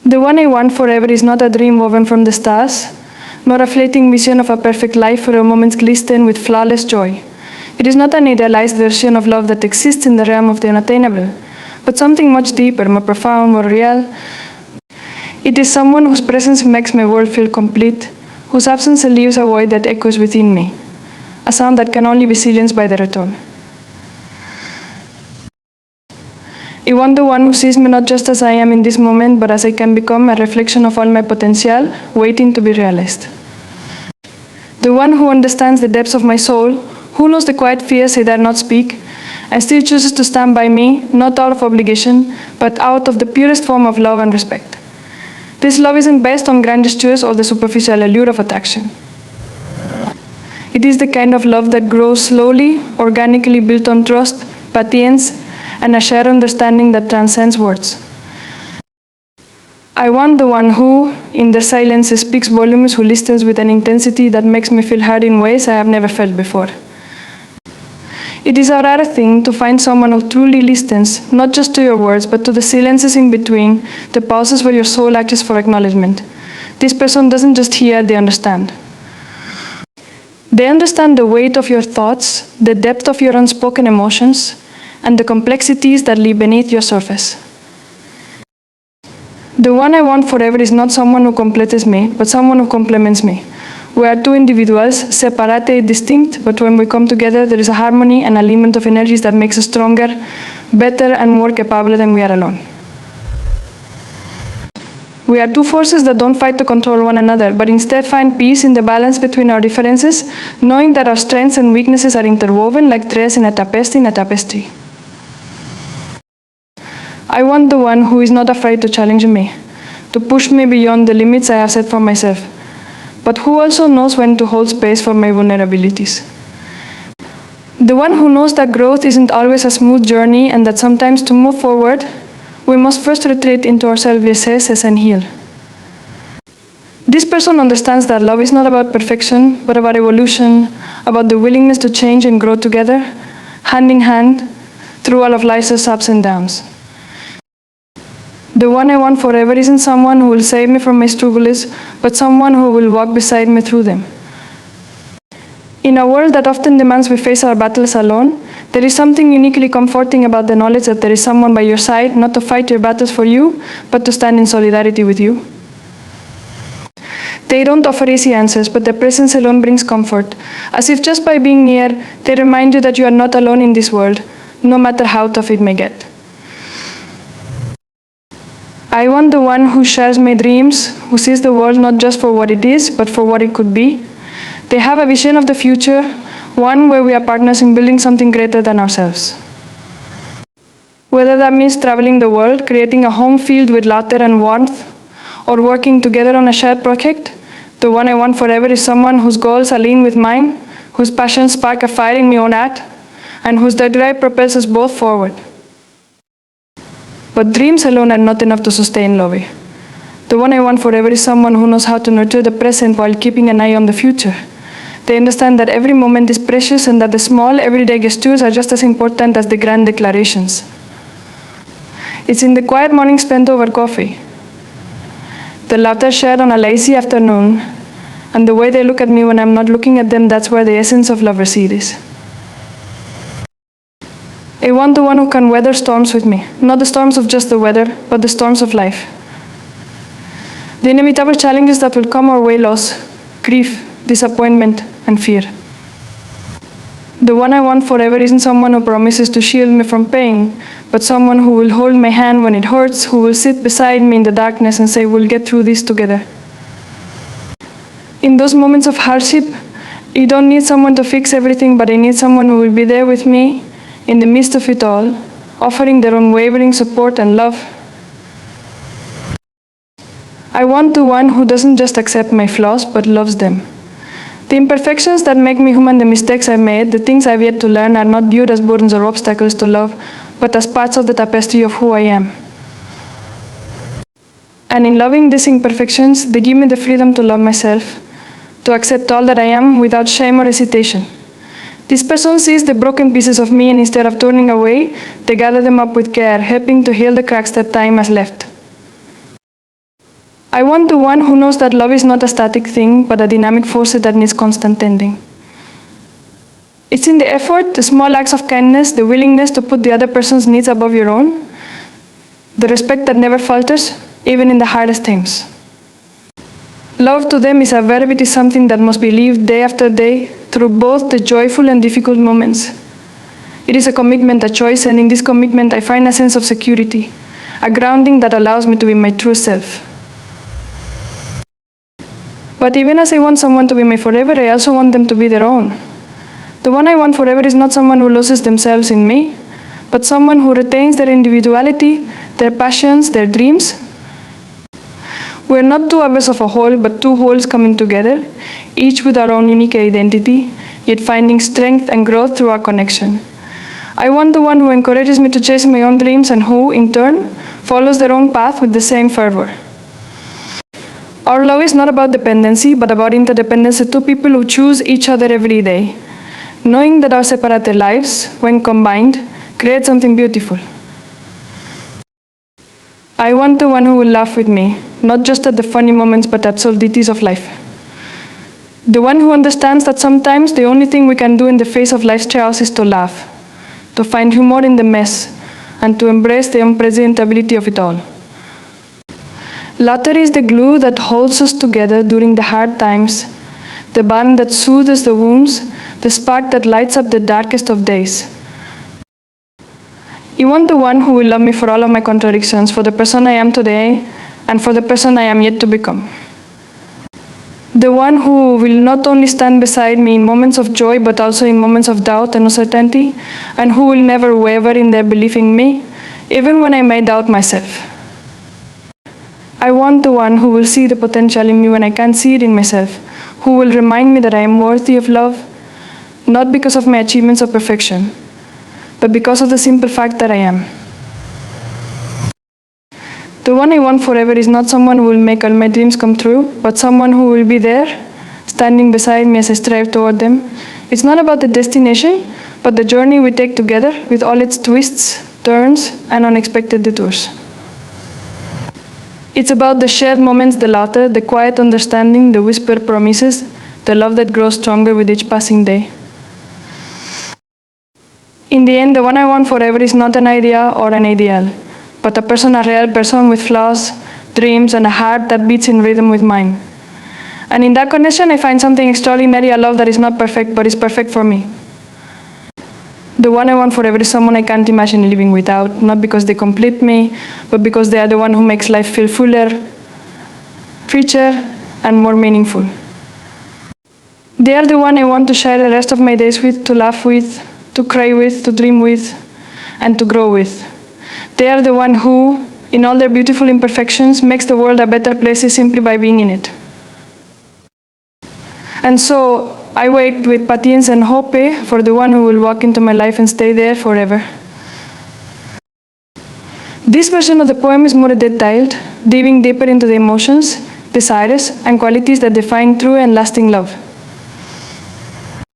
The one I want forever is not a dream woven from the stars, nor a fleeting vision of a perfect life for a moment's glisten with flawless joy. It is not an idealized version of love that exists in the realm of the unattainable, but something much deeper, more profound, more real. It is someone whose presence makes my world feel complete, whose absence leaves a void that echoes within me, a sound that can only be silenced by the return. I want the one who sees me not just as I am in this moment, but as I can become, a reflection of all my potential, waiting to be realized. The one who understands the depths of my soul, who knows the quiet fears I dare not speak, and still chooses to stand by me, not out of obligation, but out of the purest form of love and respect. This love isn't based on grand gestures or the superficial allure of attraction. It is the kind of love that grows slowly, organically built on trust, patience, and a shared understanding that transcends words. I want the one who, in the silence, speaks volumes, who listens with an intensity that makes me feel heard in ways I have never felt before. It is a rare thing to find someone who truly listens, not just to your words, but to the silences in between, the pauses where your soul asks for acknowledgement. This person doesn't just hear, they understand. They understand the weight of your thoughts, the depth of your unspoken emotions, and the complexities that lie beneath your surface. The one I want forever is not someone who completes me, but someone who complements me. We are two individuals, separated, distinct, but when we come together, there is a harmony and alignment of energies that makes us stronger, better, and more capable than we are alone. We are two forces that don't fight to control one another, but instead find peace in the balance between our differences, knowing that our strengths and weaknesses are interwoven like threads in a tapestry. I want the one who is not afraid to challenge me, to push me beyond the limits I have set for myself, but who also knows when to hold space for my vulnerabilities. The one who knows that growth isn't always a smooth journey and that sometimes to move forward, we must first retreat into our self-recesses and heal. This person understands that love is not about perfection, but about evolution, about the willingness to change and grow together, hand in hand, through all of life's ups and downs. The one I want forever isn't someone who will save me from my struggles, but someone who will walk beside me through them. In a world that often demands we face our battles alone, there is something uniquely comforting about the knowledge that there is someone by your side, not to fight your battles for you, but to stand in solidarity with you. They don't offer easy answers, but their presence alone brings comfort, as if just by being near, they remind you that you are not alone in this world, no matter how tough it may get. I want the one who shares my dreams, who sees the world not just for what it is, but for what it could be. They have a vision of the future, one where we are partners in building something greater than ourselves. Whether that means traveling the world, creating a home filled with laughter and warmth, or working together on a shared project, the one I want forever is someone whose goals align with mine, whose passions spark a fire in my own heart, and whose drive propels us both forward. But dreams alone are not enough to sustain love. The one I want forever is someone who knows how to nurture the present while keeping an eye on the future. They understand that every moment is precious and that the small, everyday gestures are just as important as the grand declarations. It's in the quiet morning spent over coffee, the laughter shared on a lazy afternoon, and the way they look at me when I'm not looking at them, that's where the essence of love resides. I want the one who can weather storms with me, not the storms of just the weather, but the storms of life. The inevitable challenges that will come our way: loss, grief, disappointment, and fear. The one I want forever isn't someone who promises to shield me from pain, but someone who will hold my hand when it hurts, who will sit beside me in the darkness and say, "We'll get through this together." In those moments of hardship, I don't need someone to fix everything, but I need someone who will be there with me in the midst of it all, offering their unwavering support and love. I want the one who doesn't just accept my flaws, but loves them. The imperfections that make me human, the mistakes I've made, the things I've yet to learn are not viewed as burdens or obstacles to love, but as parts of the tapestry of who I am. And in loving these imperfections, they give me the freedom to love myself, to accept all that I am without shame or hesitation. This person sees the broken pieces of me, and instead of turning away, they gather them up with care, helping to heal the cracks that time has left. I want the one who knows that love is not a static thing, but a dynamic force that needs constant tending. It's in the effort, the small acts of kindness, the willingness to put the other person's needs above your own, the respect that never falters, even in the hardest times. Love to them is a verb, it is something that must be lived day after day through both the joyful and difficult moments. It is a commitment, a choice, and in this commitment I find a sense of security, a grounding that allows me to be my true self. But even as I want someone to be my forever, I also want them to be their own. The one I want forever is not someone who loses themselves in me, but someone who retains their individuality, their passions, their dreams. We're not two halves of a whole, but two wholes coming together, each with our own unique identity, yet finding strength and growth through our connection. I want the one who encourages me to chase my own dreams and who, in turn, follows their own path with the same fervor. Our love is not about dependency, but about interdependence, the two people who choose each other every day, knowing that our separate lives, when combined, create something beautiful. I want the one who will laugh with me, not just at the funny moments, but at absurdities of life. The one who understands that sometimes the only thing we can do in the face of life's chaos is to laugh, to find humor in the mess, and to embrace the unpredictability of it all. Laughter is the glue that holds us together during the hard times, the bond that soothes the wounds, the spark that lights up the darkest of days. You want the one who will love me for all of my contradictions, for the person I am today, and for the person I am yet to become. The one who will not only stand beside me in moments of joy, but also in moments of doubt and uncertainty, and who will never waver in their belief in me, even when I may doubt myself. I want the one who will see the potential in me when I can't see it in myself, who will remind me that I am worthy of love, not because of my achievements or perfection, but because of the simple fact that I am. The one I want forever is not someone who will make all my dreams come true, but someone who will be there, standing beside me as I strive toward them. It's not about the destination, but the journey we take together with all its twists, turns, and unexpected detours. It's about the shared moments, the laughter, the quiet understanding, the whispered promises, the love that grows stronger with each passing day. In the end, the one I want forever is not an idea or an ideal, but a person, a real person with flaws, dreams, and a heart that beats in rhythm with mine. And in that connection, I find something extraordinary, a love that is not perfect, but is perfect for me. The one I want forever is someone I can't imagine living without, not because they complete me, but because they are the one who makes life feel fuller, richer, and more meaningful. They are the one I want to share the rest of my days with, to laugh with, to cry with, to dream with, and to grow with. They are the one who, in all their beautiful imperfections, makes the world a better place simply by being in it. And so, I wait with patience and hope for the one who will walk into my life and stay there forever. This version of the poem is more detailed, diving deeper into the emotions, desires, and qualities that define true and lasting love.